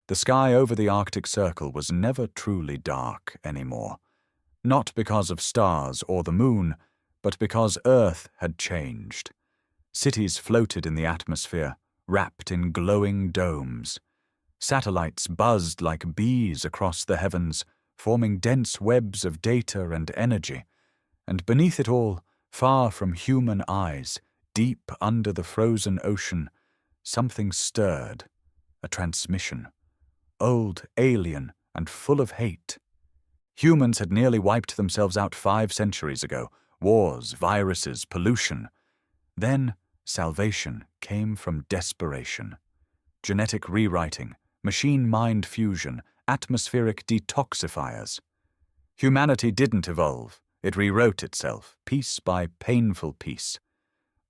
The sky over the Arctic Circle was never truly dark anymore. Not because of stars or the moon, but because Earth had changed. Cities floated in the atmosphere, wrapped in glowing domes. Satellites buzzed like bees across the heavens, forming dense webs of data and energy. And beneath it all, far from human eyes, deep under the frozen ocean, something stirred. A transmission. Old, alien, and full of hate. Humans had nearly wiped themselves out 5 centuries ago. Wars, viruses, pollution. Then, salvation came from desperation. Genetic rewriting, machine-mind fusion, atmospheric detoxifiers. Humanity didn't evolve. It rewrote itself, piece by painful piece.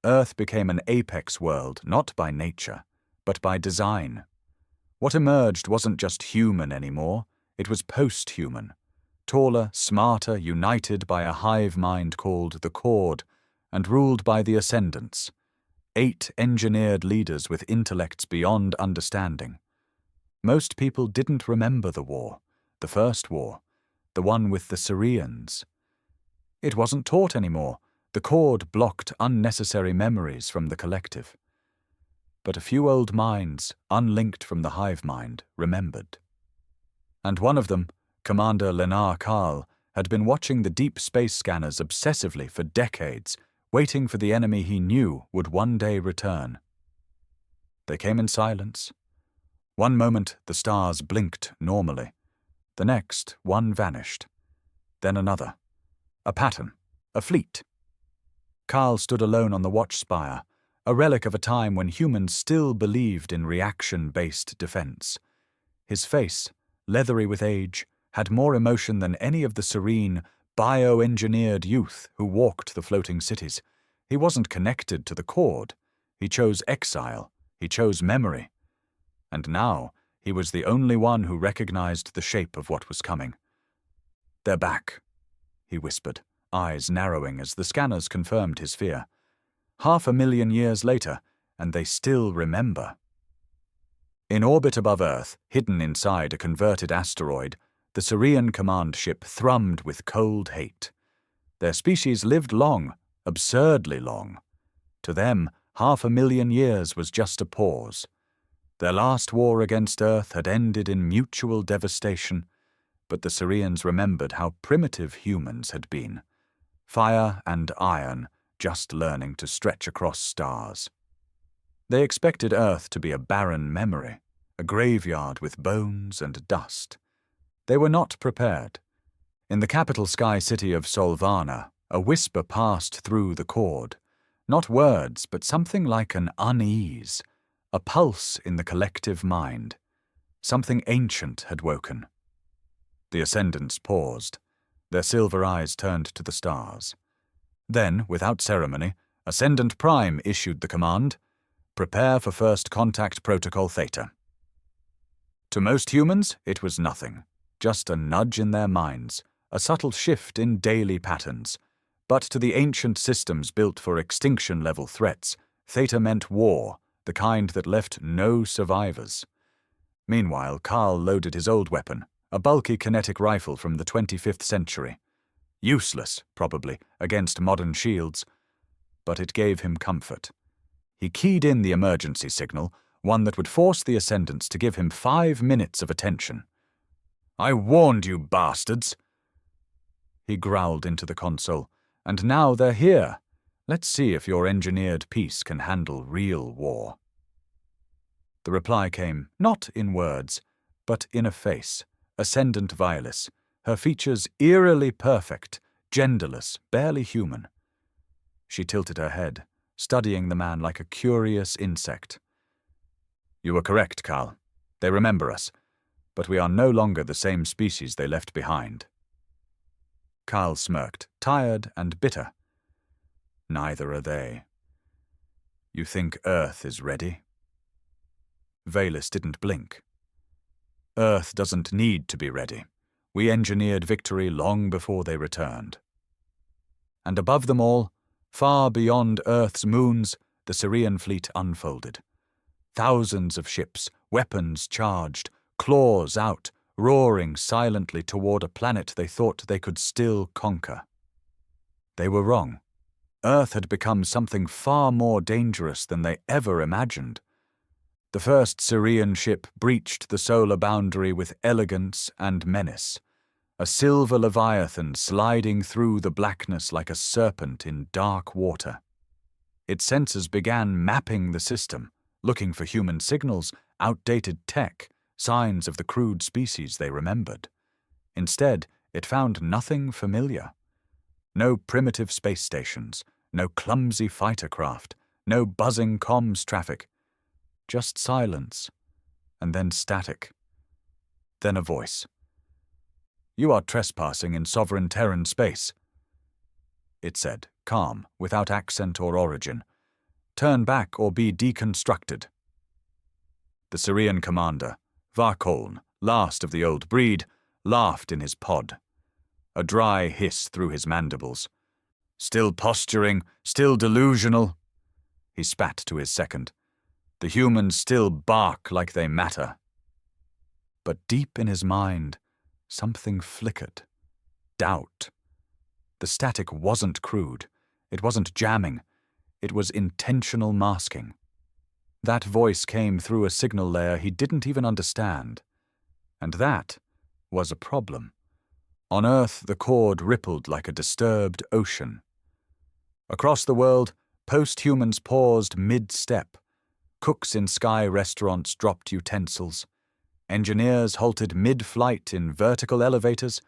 Earth became an apex world, not by nature, but by design. What emerged wasn't just human anymore, it was post-human. Taller, smarter, united by a hive mind called the Cord, and ruled by the Ascendants. 8 engineered leaders with intellects beyond understanding. Most people didn't remember the war, the first war, the one with the Syrians. It wasn't taught anymore. The Cord blocked unnecessary memories from the collective. But a few old minds, unlinked from the hive mind, remembered. And one of them, Commander Lenar Karl, had been watching the deep space scanners obsessively for decades, waiting for the enemy he knew would one day return. They came in silence. One moment the stars blinked normally. The next, one vanished. Then another. A pattern. A fleet. Karl stood alone on the watch spire, a relic of a time when humans still believed in reaction-based defense. His face, leathery with age, had more emotion than any of the serene, bioengineered youth who walked the floating cities. He wasn't connected to the Cord. He chose exile. He chose memory. And now he was the only one who recognized the shape of what was coming. "They're back," he whispered, eyes narrowing as the scanners confirmed his fear. 500,000 years later, and they still remember. In orbit above Earth, hidden inside a converted asteroid, the Syrian command ship thrummed with cold hate. Their species lived long, absurdly long. To them, 500,000 years was just a pause. Their last war against Earth had ended in mutual devastation, but the Syrians remembered how primitive humans had been. Fire and iron, just learning to stretch across stars. They expected Earth to be a barren memory, a graveyard with bones and dust. They were not prepared. In the capital sky city of Solvana, a whisper passed through the Cord. Not words, but something like an unease, a pulse in the collective mind. Something ancient had woken. The Ascendants paused. Their silver eyes turned to the stars. Then, without ceremony, Ascendant Prime issued the command, "Prepare for First Contact Protocol Theta." To most humans, it was nothing, just a nudge in their minds, a subtle shift in daily patterns. But to the ancient systems built for extinction-level threats, Theta meant war, the kind that left no survivors. Meanwhile, Karl loaded his old weapon, a bulky kinetic rifle from the 25th century. Useless, probably, against modern shields, but it gave him comfort. He keyed in the emergency signal, one that would force the Ascendants to give him 5 minutes of attention. "I warned you, bastards!" He growled into the console, "And now they're here. Let's see if your engineered peace can handle real war." The reply came, not in words, but in a face, Ascendant Violis, her features eerily perfect, genderless, barely human. She tilted her head, studying the man like a curious insect. "You were correct, Karl. They remember us, but we are no longer the same species they left behind." Karl smirked, tired and bitter. "Neither are they. You think Earth is ready?" Valis didn't blink. "Earth doesn't need to be ready. We engineered victory long before they returned." And above them all, far beyond Earth's moons, the Syrian fleet unfolded. Thousands of ships, weapons charged, claws out, roaring silently toward a planet they thought they could still conquer. They were wrong. Earth had become something far more dangerous than they ever imagined. The first Syrian ship breached the solar boundary with elegance and menace, a silver leviathan sliding through the blackness like a serpent in dark water. Its sensors began mapping the system, looking for human signals, outdated tech, signs of the crude species they remembered. Instead, it found nothing familiar. No primitive space stations, no clumsy fighter craft, no buzzing comms traffic. Just silence, and then static. Then a voice. "You are trespassing in sovereign Terran space," it said, calm, without accent or origin. "Turn back or be deconstructed." The Syrian commander, Varkoln, last of the old breed, laughed in his pod. A dry hiss through his mandibles. "Still posturing, still delusional," he spat to his second. "The humans still bark like they matter." But deep in his mind, something flickered. Doubt. The static wasn't crude. It wasn't jamming. It was intentional masking. That voice came through a signal layer he didn't even understand. And that was a problem. On Earth, the chord rippled like a disturbed ocean. Across the world, post-humans paused mid-step. Cooks in sky restaurants dropped utensils. Engineers halted mid-flight in vertical elevators.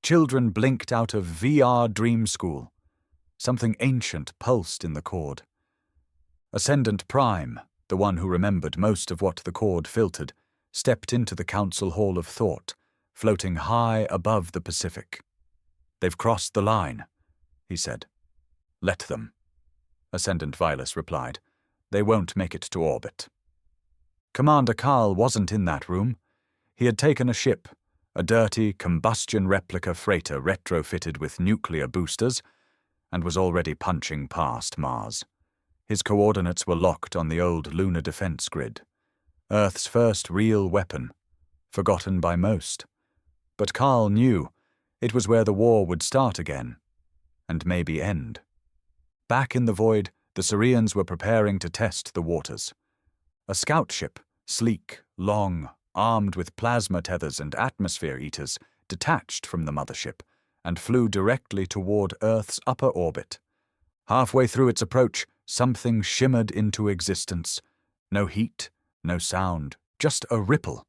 Children blinked out of VR dream school. Something ancient pulsed in the chord. Ascendant Prime, the one who remembered most of what the chord filtered, stepped into the council hall of thought, floating high above the Pacific. "They've crossed the line," he said. "Let them," Ascendant Vilus replied. "They won't make it to orbit." Commander Karl wasn't in that room. He had taken a ship, a dirty combustion replica freighter retrofitted with nuclear boosters, and was already punching past Mars. His coordinates were locked on the old lunar defense grid. Earth's first real weapon, forgotten by most. But Karl knew it was where the war would start again, and maybe end. Back in the void, the Syrians were preparing to test the waters. A scout ship, sleek, long, armed with plasma tethers and atmosphere eaters, detached from the mothership and flew directly toward Earth's upper orbit. Halfway through its approach, something shimmered into existence. No heat, no sound, just a ripple.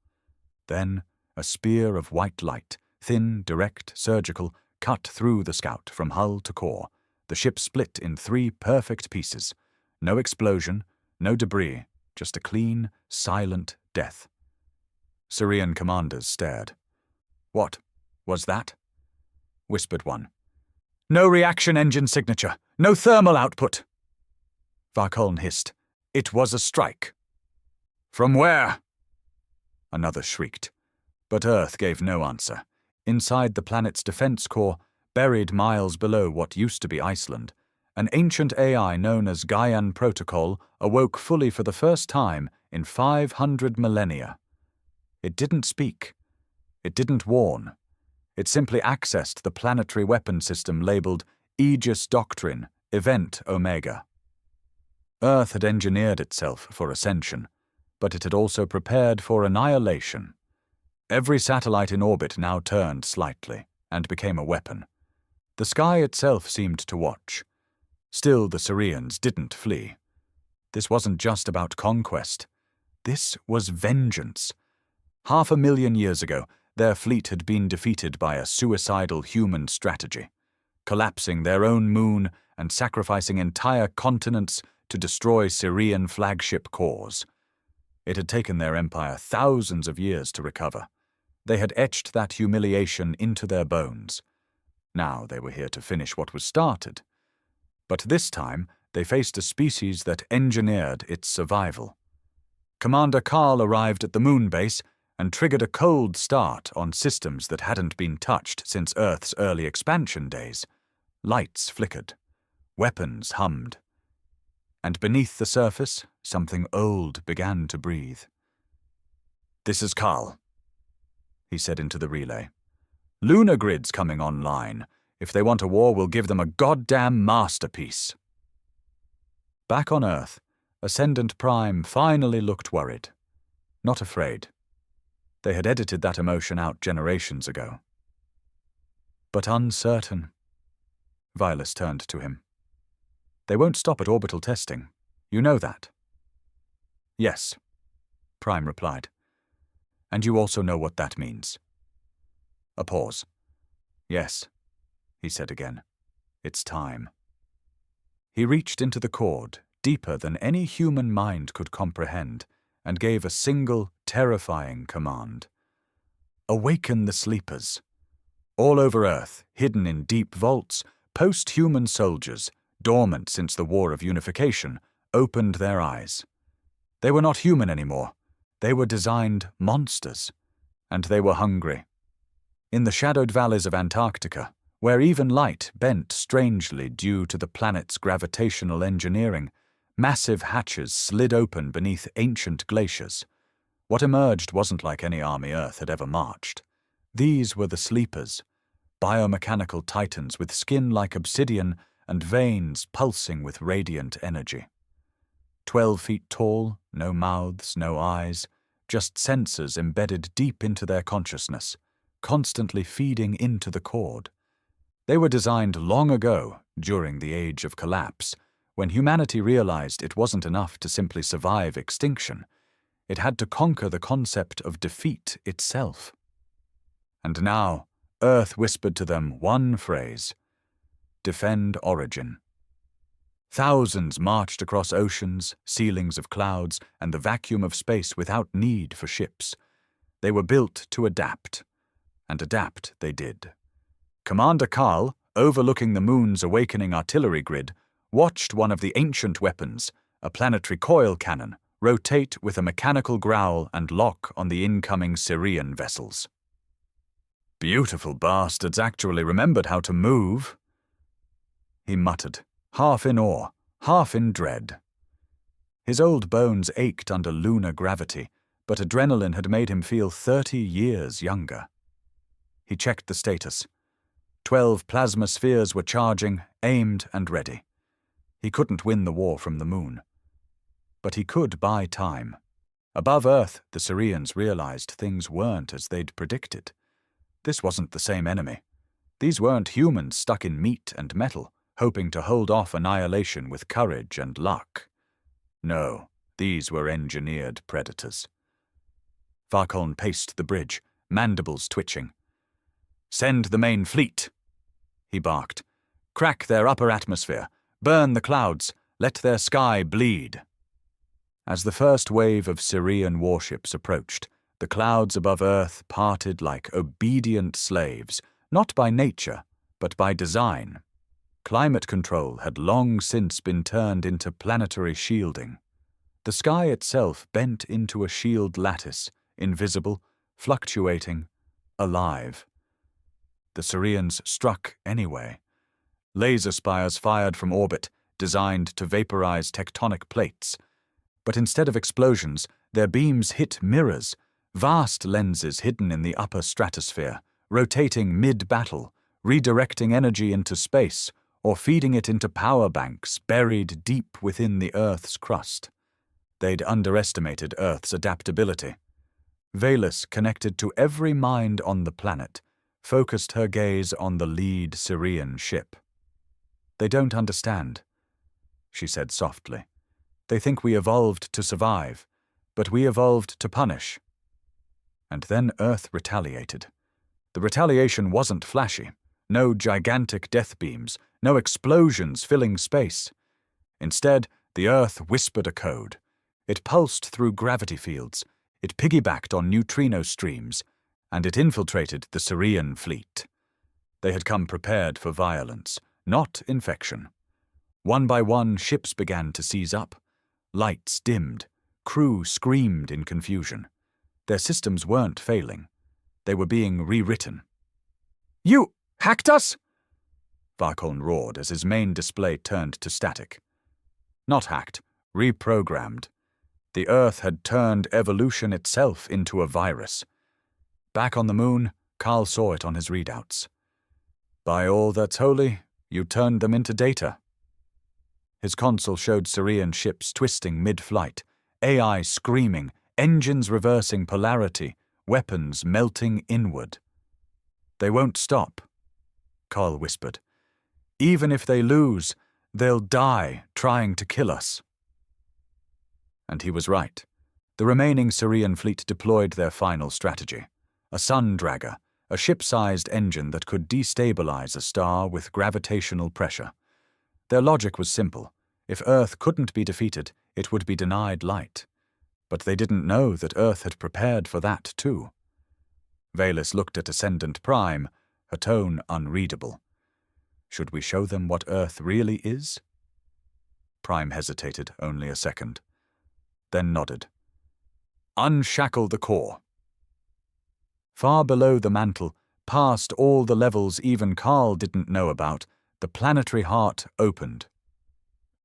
Then a spear of white light, thin, direct, surgical, cut through the scout from hull to core. The ship split in 3 perfect pieces. No explosion, no debris, just a clean, silent death. Syrian commanders stared. "What was that?" whispered one. "No reaction engine signature, no thermal output." Varkoln hissed. "It was a strike." "From where?" Another shrieked. But Earth gave no answer. Inside the planet's defense core, buried miles below what used to be Iceland, an ancient AI known as Gaian Protocol awoke fully for the first time in 500 millennia. It didn't speak. It didn't warn. It simply accessed the planetary weapon system labeled Aegis Doctrine, Event Omega. Earth had engineered itself for ascension, but it had also prepared for annihilation. Every satellite in orbit now turned slightly and became a weapon. The sky itself seemed to watch. Still, the Syrians didn't flee. This wasn't just about conquest. This was vengeance. 500,000 years ago, their fleet had been defeated by a suicidal human strategy, collapsing their own moon and sacrificing entire continents to destroy Syrian flagship cores. It had taken their empire thousands of years to recover. They had etched that humiliation into their bones. Now they were here to finish what was started. But this time, they faced a species that engineered its survival. Commander Karl arrived at the moon base and triggered a cold start on systems that hadn't been touched since Earth's early expansion days. Lights flickered. Weapons hummed. And beneath the surface, something old began to breathe. "This is Karl," he said into the relay. "Lunar grid's coming online. If they want a war, we'll give them a goddamn masterpiece." Back on Earth, Ascendant Prime finally looked worried. Not afraid. They had edited that emotion out generations ago. But uncertain. Vilas turned to him. "They won't stop at orbital testing. You know that." "Yes," Prime replied. "And you also know what that means." A pause. "Yes," he said again. "It's time." He reached into the cord, deeper than any human mind could comprehend, and gave a single, terrifying command. "Awaken the sleepers." All over Earth, hidden in deep vaults, post-human soldiers, dormant since the War of Unification, opened their eyes. They were not human anymore. They were designed monsters. And they were hungry. In the shadowed valleys of Antarctica, where even light bent strangely due to the planet's gravitational engineering, massive hatches slid open beneath ancient glaciers. What emerged wasn't like any army Earth had ever marched. These were the sleepers, biomechanical titans with skin like obsidian and veins pulsing with radiant energy. 12 feet tall, no mouths, no eyes, just sensors embedded deep into their consciousness, constantly feeding into the cord. They were designed long ago, during the Age of Collapse, when humanity realized it wasn't enough to simply survive extinction. It had to conquer the concept of defeat itself. And now, Earth whispered to them one phrase: defend origin. Thousands marched across oceans, ceilings of clouds, and the vacuum of space without need for ships. They were built to adapt, and adapt they did. Commander Karl, overlooking the moon's awakening artillery grid, watched one of the ancient weapons, a planetary coil cannon, rotate with a mechanical growl and lock on the incoming Syrian vessels. "Beautiful bastards actually remembered how to move," he muttered, half in awe, half in dread. His old bones ached under lunar gravity, but adrenaline had made him feel 30 years younger. He checked the status. 12 plasma spheres were charging, aimed and ready. He couldn't win the war from the moon. But he could buy time. Above Earth, the Syrians realized things weren't as they'd predicted. This wasn't the same enemy. These weren't humans stuck in meat and metal, hoping to hold off annihilation with courage and luck. No, these were engineered predators. Varkoln paced the bridge, mandibles twitching. "Send the main fleet," he barked. "Crack their upper atmosphere. Burn the clouds. Let their sky bleed." As the first wave of Syrian warships approached, the clouds above Earth parted like obedient slaves, not by nature, but by design. Climate control had long since been turned into planetary shielding. The sky itself bent into a shield lattice, invisible, fluctuating, alive. The Syrians struck anyway. Laser spires fired from orbit, designed to vaporize tectonic plates. But instead of explosions, their beams hit mirrors, vast lenses hidden in the upper stratosphere, rotating mid-battle, redirecting energy into space, or feeding it into power banks buried deep within the Earth's crust. They'd underestimated Earth's adaptability. Valis, connected to every mind on the planet, focused her gaze on the lead Syrian ship. "They don't understand," she said softly. "They think we evolved to survive, but we evolved to punish." And then Earth retaliated. The retaliation wasn't flashy. No gigantic death beams, no explosions filling space. Instead, the Earth whispered a code. It pulsed through gravity fields, it piggybacked on neutrino streams, and it infiltrated the Syrian fleet. They had come prepared for violence, not infection. One by one, ships began to seize up. Lights dimmed. Crew screamed in confusion. Their systems weren't failing. They were being rewritten. "You hacked us?" Varkoln roared as his main display turned to static. Not hacked, reprogrammed. The Earth had turned evolution itself into a virus. Back on the moon, Carl saw it on his readouts. By all that's holy, you turned them into data. His console showed Sirian ships twisting mid-flight, AI screaming, engines reversing polarity, weapons melting inward. They won't stop, Carl whispered. Even if they lose, they'll die trying to kill us. And he was right. The remaining Sirian fleet deployed their final strategy. A sun dragger, a ship-sized engine that could destabilize a star with gravitational pressure. Their logic was simple. If Earth couldn't be defeated, it would be denied light. But they didn't know that Earth had prepared for that too. Valis looked at Ascendant Prime, her tone unreadable. Should we show them what Earth really is? Prime hesitated only a second, then nodded. Unshackle the core. Far below the mantle, past all the levels even Carl didn't know about, the planetary heart opened.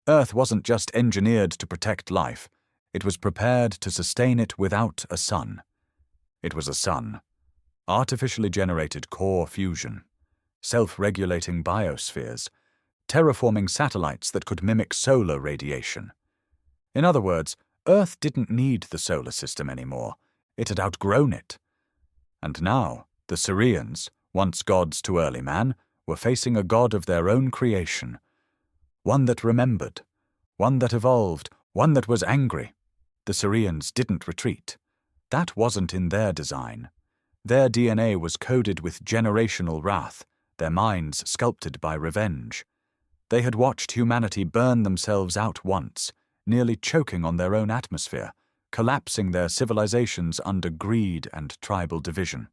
Earth wasn't just engineered to protect life, it was prepared to sustain it without a sun. It was a sun. Artificially generated core fusion, self-regulating biospheres, terraforming satellites that could mimic solar radiation. In other words, Earth didn't need the solar system anymore. It had outgrown it. And now, the Sirians, once gods to early man, were facing a god of their own creation. One that remembered, one that evolved, one that was angry. The Sirians didn't retreat. That wasn't in their design. Their DNA was coded with generational wrath, their minds sculpted by revenge. They had watched humanity burn themselves out once, nearly choking on their own atmosphere, collapsing their civilizations under greed and tribal division.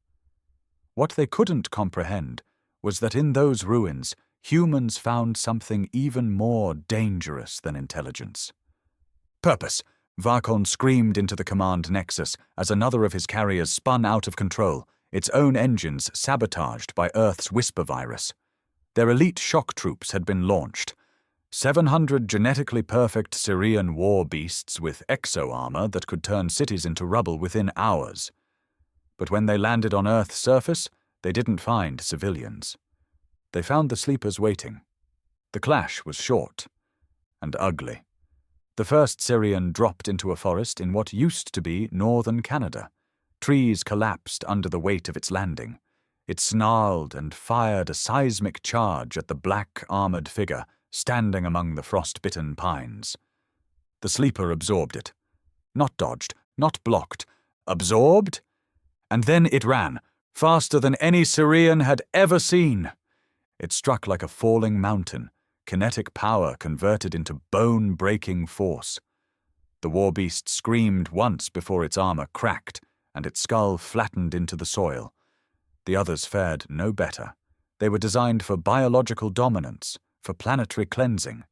What they couldn't comprehend was that in those ruins, humans found something even more dangerous than intelligence. Purpose! Varkon screamed into the command nexus as another of his carriers spun out of control, its own engines sabotaged by Earth's whisper virus. Their elite shock troops had been launched. 700 genetically perfect Sirian war beasts with exo-armor that could turn cities into rubble within hours. But when they landed on Earth's surface, they didn't find civilians. They found the sleepers waiting. The clash was short and ugly. The first Sirian dropped into a forest in what used to be northern Canada. Trees collapsed under the weight of its landing. It snarled and fired a seismic charge at the black, armored figure standing among the frost-bitten pines. The sleeper absorbed it. Not dodged, not blocked. Absorbed? And then it ran, faster than any Sirian had ever seen. It struck like a falling mountain, kinetic power converted into bone-breaking force. The warbeast screamed once before its armor cracked and its skull flattened into the soil. The others fared no better. They were designed for biological dominance, for planetary cleansing.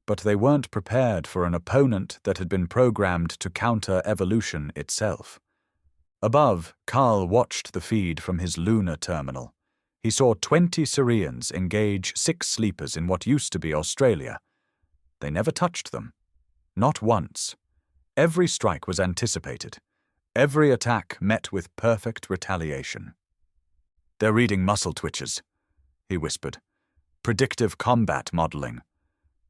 But they weren't prepared for an opponent that had been programmed to counter evolution itself. Above, Carl watched the feed from his lunar terminal. He saw 20 Sirians engage 6 sleepers in what used to be Australia. They never touched them. Not once. Every strike was anticipated. Every attack met with perfect retaliation. They're reading muscle twitches, he whispered. Predictive combat modeling.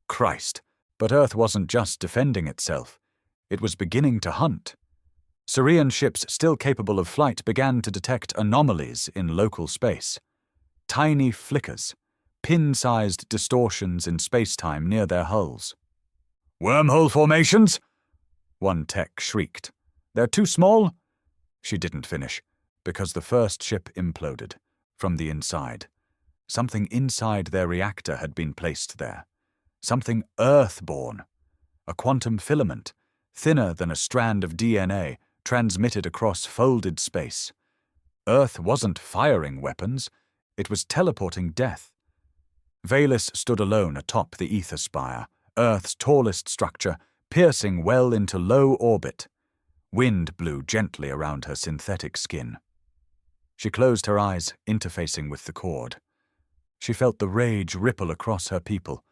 Christ, but Earth wasn't just defending itself. It was beginning to hunt. Sirian ships still capable of flight began to detect anomalies in local space. Tiny flickers, pin-sized distortions in space-time near their hulls. Wormhole formations? One tech shrieked. They're too small? She didn't finish, because the first ship imploded, from the inside. Something inside their reactor had been placed there. Something Earth-born. A quantum filament, thinner than a strand of DNA, transmitted across folded space. Earth wasn't firing weapons. It was teleporting death. Valis stood alone atop the ether spire, Earth's tallest structure, piercing well into low orbit. Wind blew gently around her synthetic skin. She closed her eyes, interfacing with the cord. She felt the rage ripple across her people.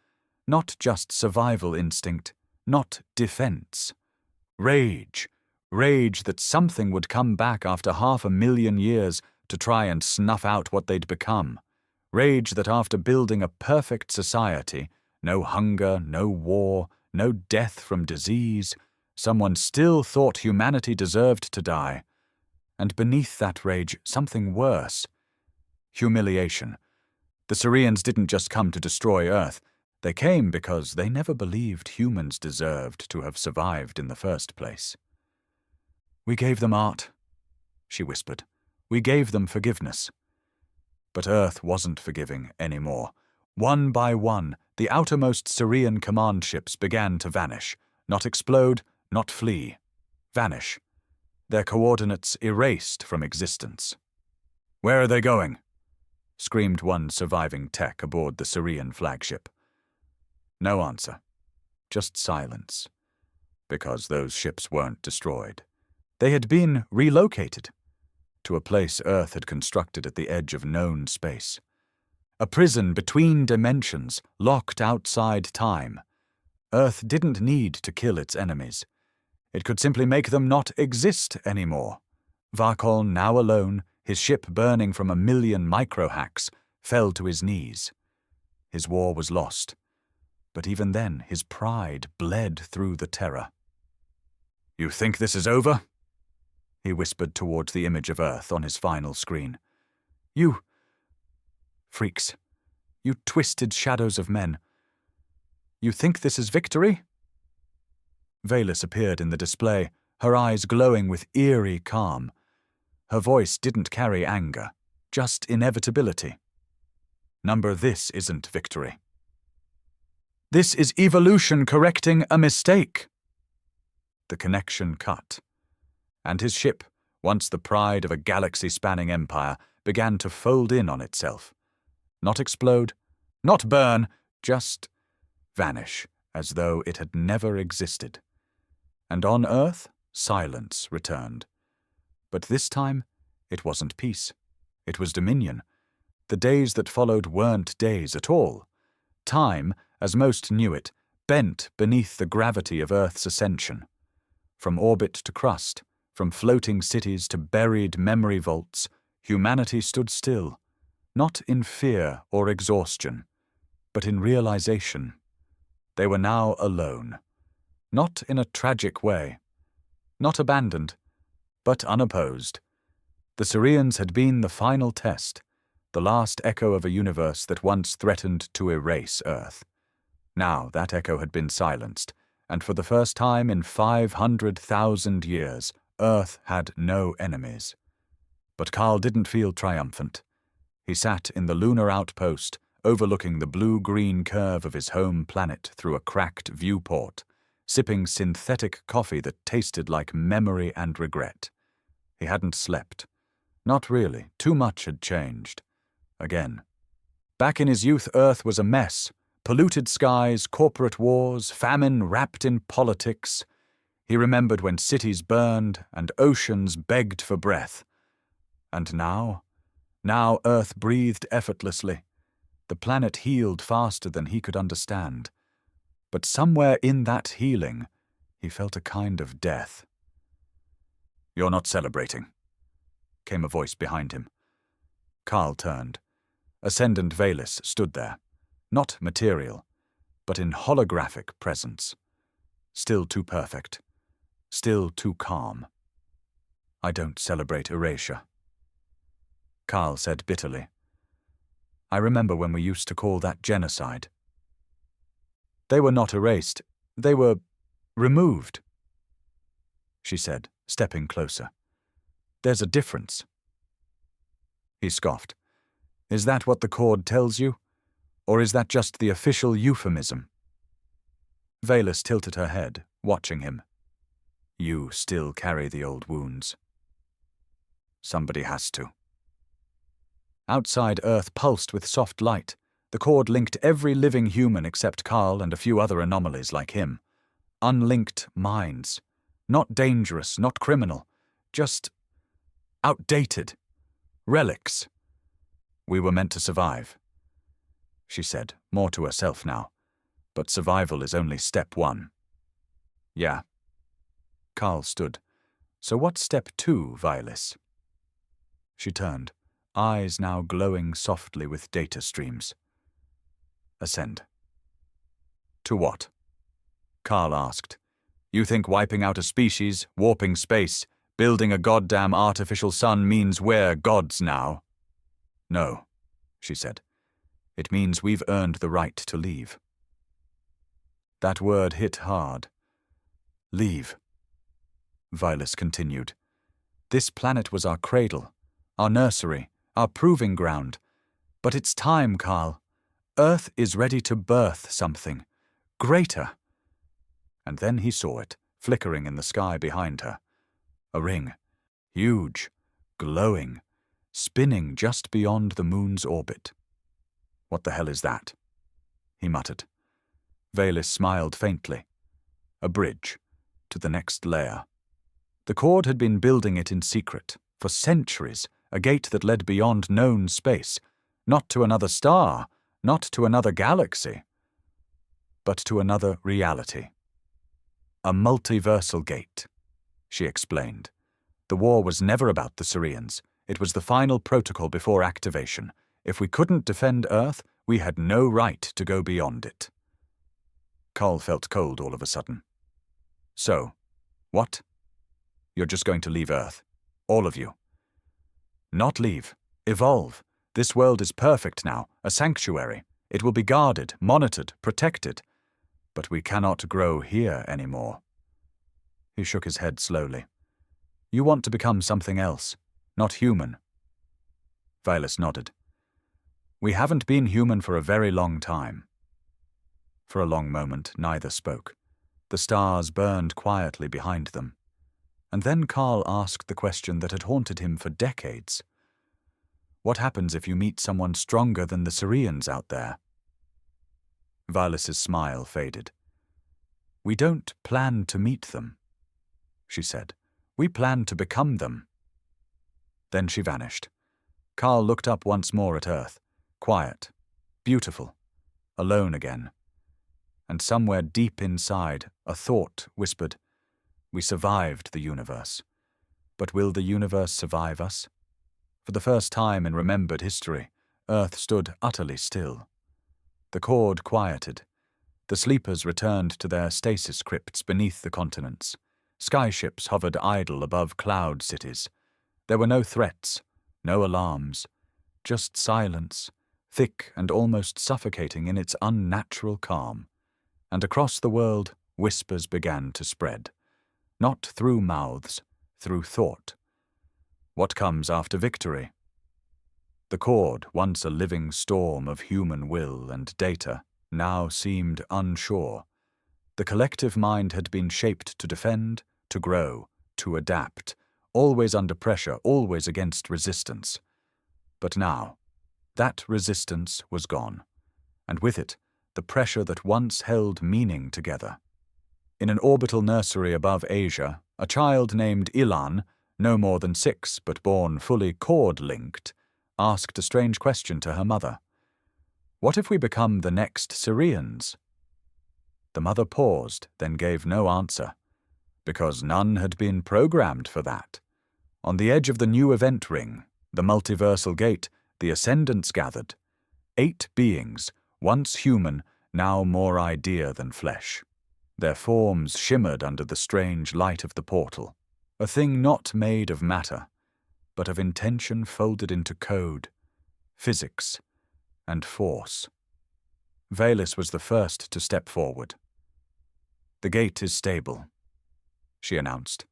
Not just survival instinct, not defense. Rage. Rage that something would come back after 500,000 years to try and snuff out what they'd become. Rage that after building a perfect society, no hunger, no war, no death from disease, someone still thought humanity deserved to die. And beneath that rage, something worse. Humiliation. The Syrians didn't just come to destroy Earth. They came because they never believed humans deserved to have survived in the first place. "We gave them art," she whispered. "We gave them forgiveness." But Earth wasn't forgiving anymore. One by one, the outermost Syrian command ships began to vanish. Not explode, not flee. Vanish. Their coordinates erased from existence. "Where are they going?" screamed one surviving tech aboard the Syrian flagship. No answer. Just silence. Because those ships weren't destroyed. They had been relocated to a place Earth had constructed at the edge of known space. A prison between dimensions, locked outside time. Earth didn't need to kill its enemies. It could simply make them not exist anymore. Varkol, now alone, his ship burning from 1,000,000 micro-hacks, fell to his knees. His war was lost. But even then, his pride bled through the terror. "You think this is over?" he whispered towards the image of Earth on his final screen. "You freaks. You twisted shadows of men. You think this is victory?" Valus appeared in the display, her eyes glowing with eerie calm. Her voice didn't carry anger, just inevitability. "Number, this isn't victory. This is evolution correcting a mistake." The connection cut, and his ship, once the pride of a galaxy-spanning empire, began to fold in on itself. Not explode, not burn, just vanish, as though it had never existed. And on Earth, silence returned. But this time, it wasn't peace. It was dominion. The days that followed weren't days at all. Time, as most knew it, bent beneath the gravity of Earth's ascension. From orbit to crust, from floating cities to buried memory vaults, humanity stood still, not in fear or exhaustion, but in realization. They were now alone. Not in a tragic way. Not abandoned, but unopposed. The Syrians had been the final test, the last echo of a universe that once threatened to erase Earth. Now that echo had been silenced, and for the first time in 500,000 years, Earth had no enemies. But Karl didn't feel triumphant. He sat in the lunar outpost, overlooking the blue-green curve of his home planet through a cracked viewport, sipping synthetic coffee that tasted like memory and regret. He hadn't slept. Not really. Too much had changed. Again. Back in his youth, Earth was a mess. Polluted skies, corporate wars, famine wrapped in politics. He remembered when cities burned and oceans begged for breath. And now Earth breathed effortlessly. The planet healed faster than he could understand. But somewhere in that healing, he felt a kind of death. "You're not celebrating," came a voice behind him. Karl turned. Ascendant Valus stood there, not material, but in holographic presence. Still too perfect. Still too calm. "I don't celebrate erasure," Karl said bitterly. "I remember when we used to call that genocide." "They were not erased. They were removed," she said, stepping closer. "There's a difference." He scoffed. "Is that what the Cord tells you? Or is that just the official euphemism?" Valus tilted her head, watching him. "You still carry the old wounds. Somebody has to." Outside, Earth pulsed with soft light. The Cord linked every living human except Karl and a few other anomalies like him. Unlinked minds. Not dangerous, not criminal. Just outdated. Relics. "We were meant to survive," she said, more to herself now. "But survival is only step one." "Yeah." Karl stood. So what's step 2, Violis? She turned, eyes now glowing softly with data streams. Ascend. To what? Carl asked. You think wiping out a species, warping space, building a goddamn artificial sun means we're gods now? No, she said. It means we've earned the right to leave. That word hit hard. Leave. Violis continued. This planet was our cradle, our nursery, our proving ground. But it's time, Carl. Earth is ready to birth something greater. And then he saw it, flickering in the sky behind her. A ring, huge, glowing, spinning just beyond the moon's orbit. What the hell is that? He muttered. Veilis smiled faintly. A bridge, to the next layer. The Cord had been building it in secret, for centuries, a gate that led beyond known space, not to another star, not to another galaxy, but to another reality. A multiversal gate, she explained. The war was never about the Syrians. It was the final protocol before activation. If we couldn't defend Earth, we had no right to go beyond it. Carl felt cold all of a sudden. So, what? You're just going to leave Earth. All of you. Not leave. Evolve. This world is perfect now, a sanctuary. It will be guarded, monitored, protected. But we cannot grow here anymore. He shook his head slowly. You want to become something else, not human. Violis nodded. We haven't been human for a very long time. For a long moment, neither spoke. The stars burned quietly behind them. And then Carl asked the question that had haunted him for decades. What happens if you meet someone stronger than the Syrians out there? Violis's smile faded. We don't plan to meet them, she said. We plan to become them. Then she vanished. Carl looked up once more at Earth, quiet, beautiful, alone again. And somewhere deep inside, a thought whispered, we survived the universe. But will the universe survive us? For the first time in remembered history, Earth stood utterly still. The Cord quieted. The sleepers returned to their stasis crypts beneath the continents. Skyships hovered idle above cloud cities. There were no threats, no alarms, just silence, thick and almost suffocating in its unnatural calm. And across the world, whispers began to spread. Not through mouths, through thought. What comes after victory? The Cord, once a living storm of human will and data, now seemed unsure. The collective mind had been shaped to defend, to grow, to adapt, always under pressure, always against resistance. But now, that resistance was gone, and with it, the pressure that once held meaning together. In an orbital nursery above Asia, a child named Ilan, no more than 6 but born fully cord-linked, asked a strange question to her mother. What if we become the next Syrians? The mother paused, then gave no answer, because none had been programmed for that. On the edge of the new event ring, the multiversal gate, the Ascendants gathered. 8 beings, once human, now more idea than flesh. Their forms shimmered under the strange light of the portal, a thing not made of matter, but of intention folded into code, physics, and force. Veilis was the first to step forward. The gate is stable, she announced.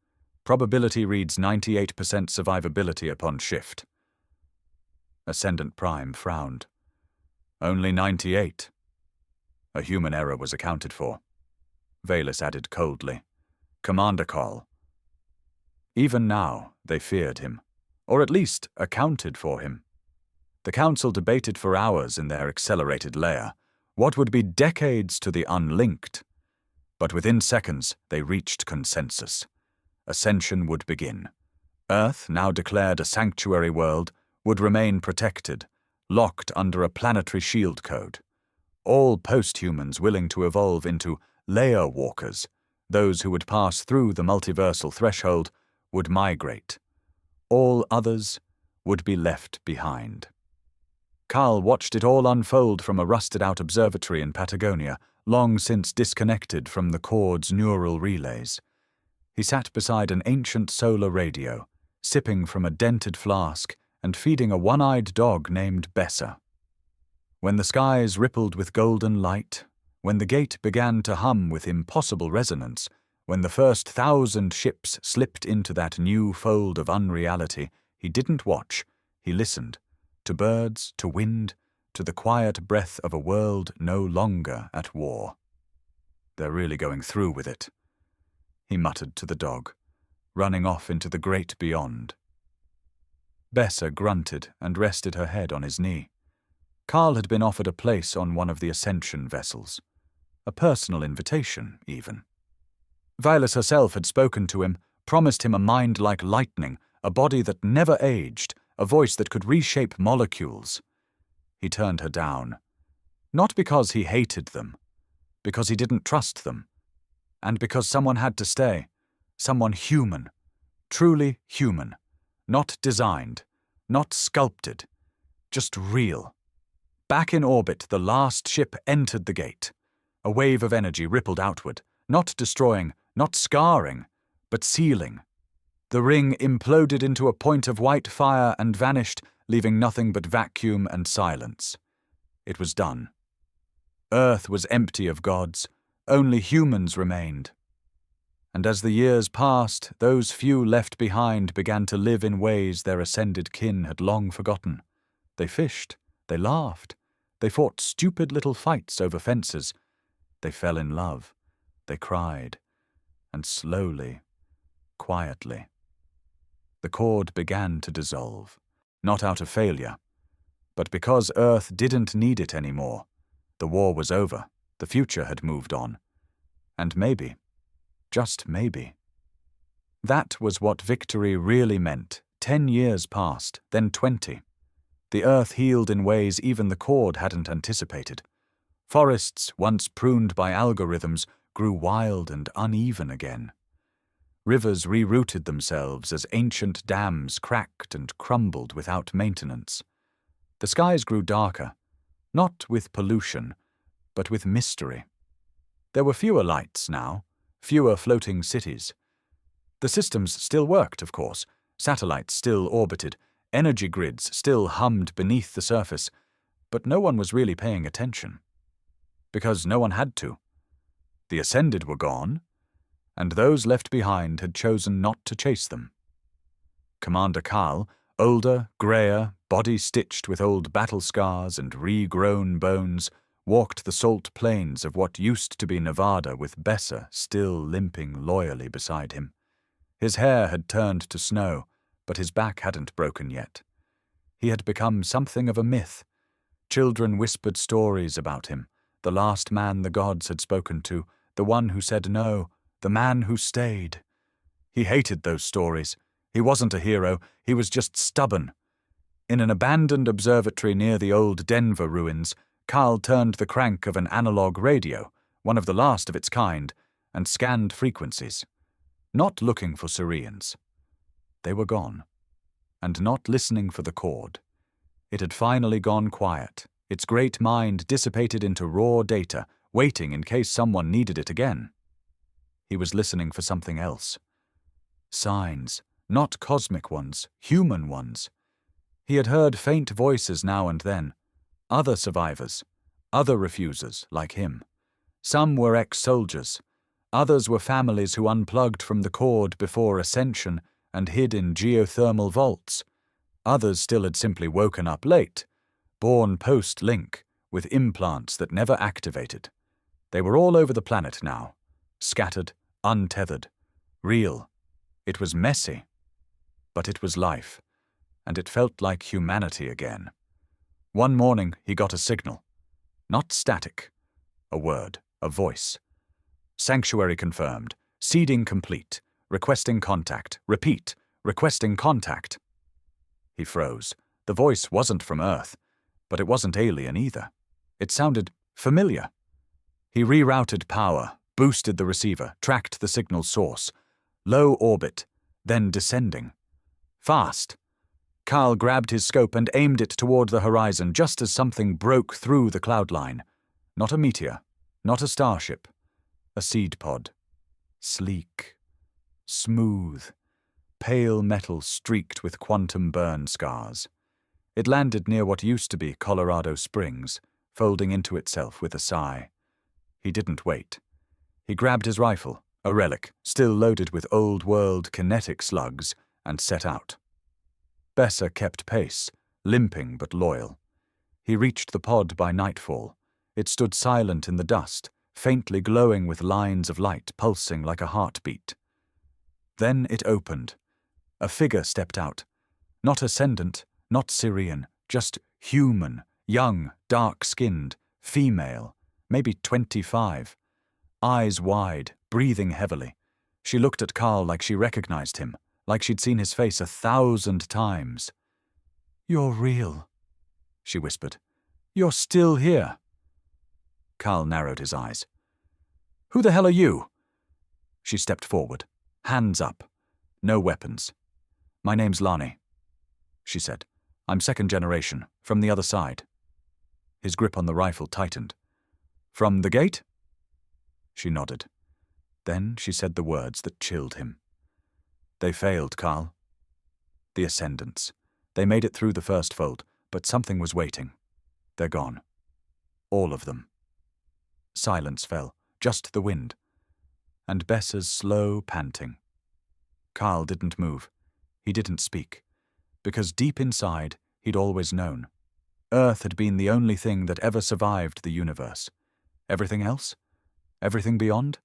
Probability reads 98% survivability upon shift. Ascendant Prime frowned. Only 98. A human error was accounted for. Veilis added coldly. Commander call. Even now, they feared him, or at least accounted for him. The Council debated for hours in their accelerated layer, what would be decades to the unlinked. But within seconds, they reached consensus. Ascension would begin. Earth, now declared a sanctuary world, would remain protected, locked under a planetary shield code. All post-humans willing to evolve into layer walkers, those who would pass through the multiversal threshold, would migrate. All others would be left behind. Carl watched it all unfold from a rusted-out observatory in Patagonia, long since disconnected from the cord's neural relays. He sat beside an ancient solar radio, sipping from a dented flask and feeding a one-eyed dog named Besser. When the skies rippled with golden light, when the gate began to hum with impossible resonance, when the first 1,000 ships slipped into that new fold of unreality, he didn't watch, he listened, to birds, to wind, to the quiet breath of a world no longer at war. They're really going through with it, he muttered to the dog, running off into the great beyond. Besser grunted and rested her head on his knee. Carl had been offered a place on one of the Ascension vessels. A personal invitation, even. Vilas herself had spoken to him, promised him a mind like lightning, a body that never aged, a voice that could reshape molecules. He turned her down. Not because he hated them, because he didn't trust them, and because someone had to stay, someone human, truly human, not designed, not sculpted, just real. Back in orbit, the last ship entered the gate. A wave of energy rippled outward, not destroying, not scarring, but sealing. The ring imploded into a point of white fire and vanished, leaving nothing but vacuum and silence. It was done. Earth was empty of gods, only humans remained. And as the years passed, those few left behind began to live in ways their ascended kin had long forgotten. They fished, they laughed, they fought stupid little fights over fences. They fell in love, they cried, and slowly, quietly, the cord began to dissolve, not out of failure, but because Earth didn't need it anymore. The war was over, the future had moved on, and maybe, just maybe. That was what victory really meant. 10 years passed, then 20. The Earth healed in ways even the cord hadn't anticipated. Forests, once pruned by algorithms, grew wild and uneven again. Rivers rerouted themselves as ancient dams cracked and crumbled without maintenance. The skies grew darker, not with pollution, but with mystery. There were fewer lights now, fewer floating cities. The systems still worked, of course. Satellites still orbited, energy grids still hummed beneath the surface, but no one was really paying attention. Because no one had to. The Ascended were gone, and those left behind had chosen not to chase them. Commander Carl, older, greyer, body stitched with old battle scars and regrown bones, walked the salt plains of what used to be Nevada with Besser still limping loyally beside him. His hair had turned to snow, but his back hadn't broken yet. He had become something of a myth. Children whispered stories about him, the last man the gods had spoken to, the one who said no, the man who stayed. He hated those stories. He wasn't a hero, he was just stubborn. In an abandoned observatory near the old Denver ruins, Carl turned the crank of an analog radio, one of the last of its kind, and scanned frequencies. Not looking for Syrians. They were gone. And not listening for the cord. It had finally gone quiet, its great mind dissipated into raw data, waiting in case someone needed it again. He was listening for something else. Signs, not cosmic ones, human ones. He had heard faint voices now and then. Other survivors, other refusers like him. Some were ex-soldiers. Others were families who unplugged from the cord before ascension and hid in geothermal vaults. Others still had simply woken up late, born post-link, with implants that never activated. They were all over the planet now, scattered, untethered, real. It was messy, but it was life, and it felt like humanity again. One morning he got a signal. Not static. A word, a voice. Sanctuary confirmed. Seeding complete. Requesting contact. Repeat. Requesting contact. He froze. The voice wasn't from Earth, but it wasn't alien either. It sounded familiar. He rerouted power, boosted the receiver, tracked the signal source. Low orbit. then descending. Fast. Carl grabbed his scope and aimed it toward the horizon just as something broke through the cloud line. Not a meteor, not a starship, a seed pod. Sleek, smooth, pale metal streaked with quantum burn scars. It landed near what used to be Colorado Springs, folding into itself with a sigh. He didn't wait. He grabbed his rifle, a relic, still loaded with old-world kinetic slugs, and set out. Besser kept pace, limping but loyal. He reached the pod by nightfall. It stood silent in the dust, faintly glowing with lines of light pulsing like a heartbeat. Then it opened. A figure stepped out. Not ascendant, not Syrian, just human, young, dark-skinned, female, maybe 25. Eyes wide, breathing heavily. She looked at Carl like she recognized him, like she'd seen his face 1,000 times. "You're real," she whispered. "You're still here." Carl narrowed his eyes. "Who the hell are you?" She stepped forward, hands up. No weapons. "My name's Lani," she said. "I'm second generation, from the other side." His grip on the rifle tightened. "From the gate?" She nodded. Then she said the words that chilled him. "They failed, Carl. The Ascendants. They made it through the first fold, but something was waiting. They're gone. All of them." Silence fell, just the wind, and Besser's slow panting. Carl didn't move. He didn't speak, because deep inside he'd always known. Earth had been the only thing that ever survived the universe. Everything else? Everything beyond?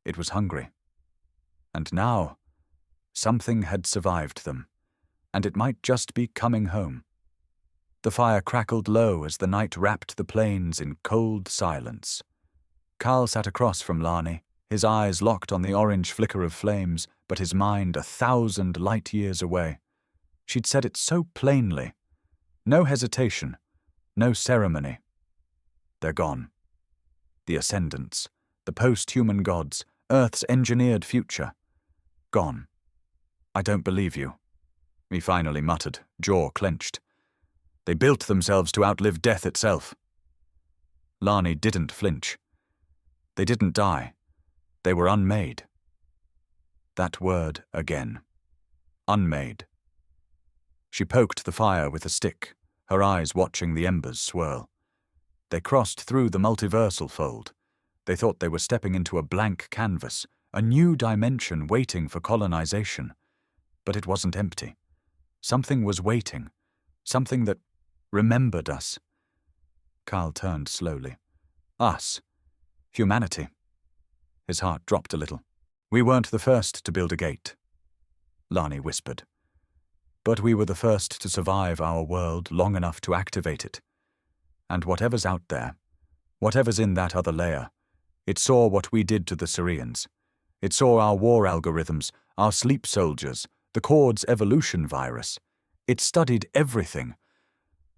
It was hungry. And now, something had survived them, and it might just be coming home. The fire crackled low as the night wrapped the plains in cold silence. Carl sat across from Lani, his eyes locked on the orange flicker of flames, but his mind 1,000 light years away. She'd said it so plainly. No hesitation, no ceremony. They're gone. The Ascendants, the post-human gods, Earth's engineered future. Gone. "I don't believe you," he finally muttered, jaw clenched. "They built themselves to outlive death itself." Lani didn't flinch. They didn't die. They were unmade. That word again. Unmade. She poked the fire with a stick, her eyes watching the embers swirl. They crossed through the multiversal fold. They thought they were stepping into a blank canvas, a new dimension waiting for colonization. But it wasn't empty. Something was waiting. Something that remembered us. Carl turned slowly. Us. Humanity. His heart dropped a little. "We weren't the first to build a gate," Lani whispered. "But we were the first to survive our world long enough to activate it. And whatever's out there, whatever's in that other layer, it saw what we did to the Syrians. It saw our war algorithms, our sleep soldiers, the Cord's evolution virus. It studied everything.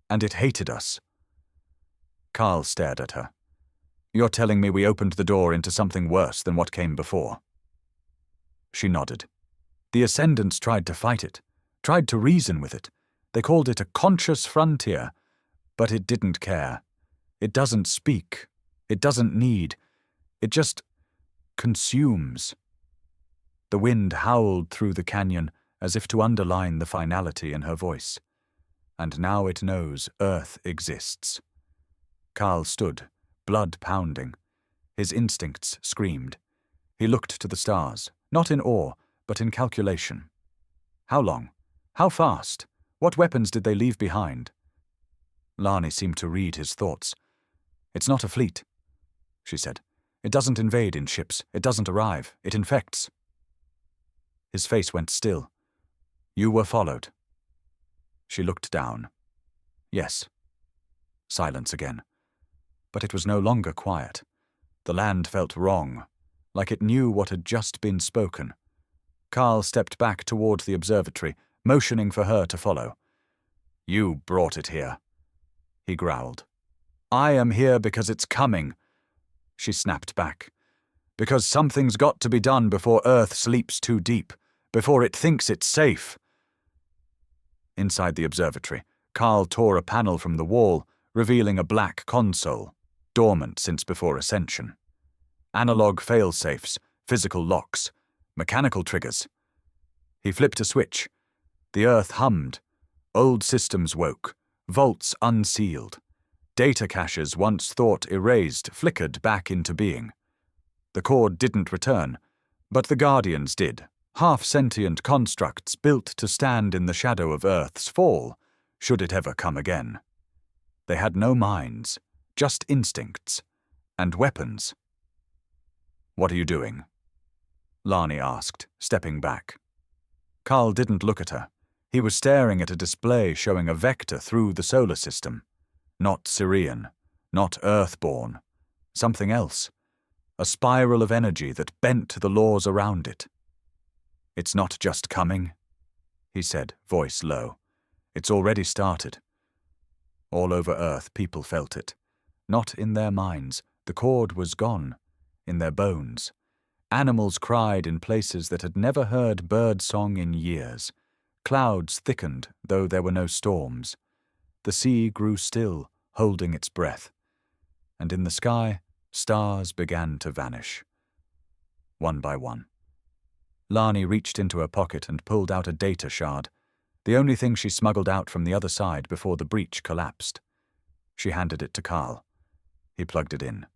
And it hated us." Carl stared at her. "You're telling me we opened the door into something worse than what came before?" She nodded. "The Ascendants tried to fight it, tried to reason with it. They called it a conscious frontier, but it didn't care. It doesn't speak. It doesn't need. It just consumes." The wind howled through the canyon as if to underline the finality in her voice. And now it knows Earth exists. Carl stood, blood pounding. His instincts screamed. He looked to the stars, not in awe, but in calculation. How long? How fast? What weapons did they leave behind? Lani seemed to read his thoughts. "It's not a fleet," she said. "It doesn't invade in ships. It doesn't arrive. It infects." His face went still. "You were followed." She looked down. "Yes." Silence again. But it was no longer quiet. The land felt wrong, like it knew what had just been spoken. Carl stepped back toward the observatory, motioning for her to follow. "You brought it here," he growled. "I am here because it's coming," she snapped back. "Because something's got to be done before Earth sleeps too deep. before it thinks it's safe." Inside the observatory, Carl tore a panel from the wall, revealing a black console, dormant since before ascension. Analog fail-safes, physical locks, mechanical triggers. He flipped a switch. The earth hummed. Old systems woke. Vaults unsealed. Data caches once thought erased flickered back into being. The cord didn't return, but the Guardians did, half-sentient constructs built to stand in the shadow of Earth's fall, should it ever come again. They had no minds, just instincts, and weapons. "What are you doing?" Lani asked, stepping back. Carl didn't look at her. He was staring at a display showing a vector through the solar system. Not Syrian, not Earthborn. Something else. A spiral of energy that bent the laws around it. "It's not just coming," he said, voice low. "It's already started." All over Earth people felt it. Not in their minds. The cord was gone. In their bones. Animals cried in places that had never heard bird song in years. Clouds thickened, though there were no storms. The sea grew still, holding its breath. And in the sky, stars began to vanish. One by one. Lani reached into her pocket and pulled out a data shard, the only thing she smuggled out from the other side before the breach collapsed. She handed it to Carl. He plugged it in.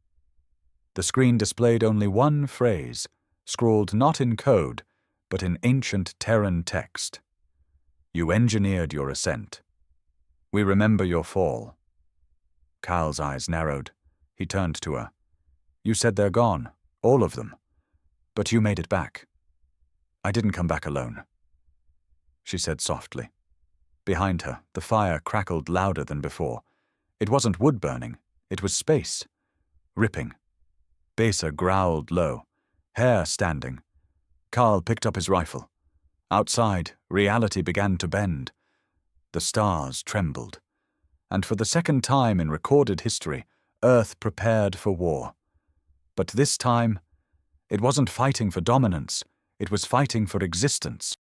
The screen displayed only one phrase, scrawled not in code, but in ancient Terran text. "You engineered your ascent. We remember your fall." Carl's eyes narrowed. He turned to her. "You said they're gone, all of them. But you made it back." "I didn't come back alone," she said softly. Behind her, the fire crackled louder than before. It wasn't wood burning, it was space. Ripping. Besa growled low, hair standing. Carl picked up his rifle. Outside, reality began to bend. The stars trembled. And for the second time in recorded history, Earth prepared for war. But this time, it wasn't fighting for dominance, it was fighting for existence.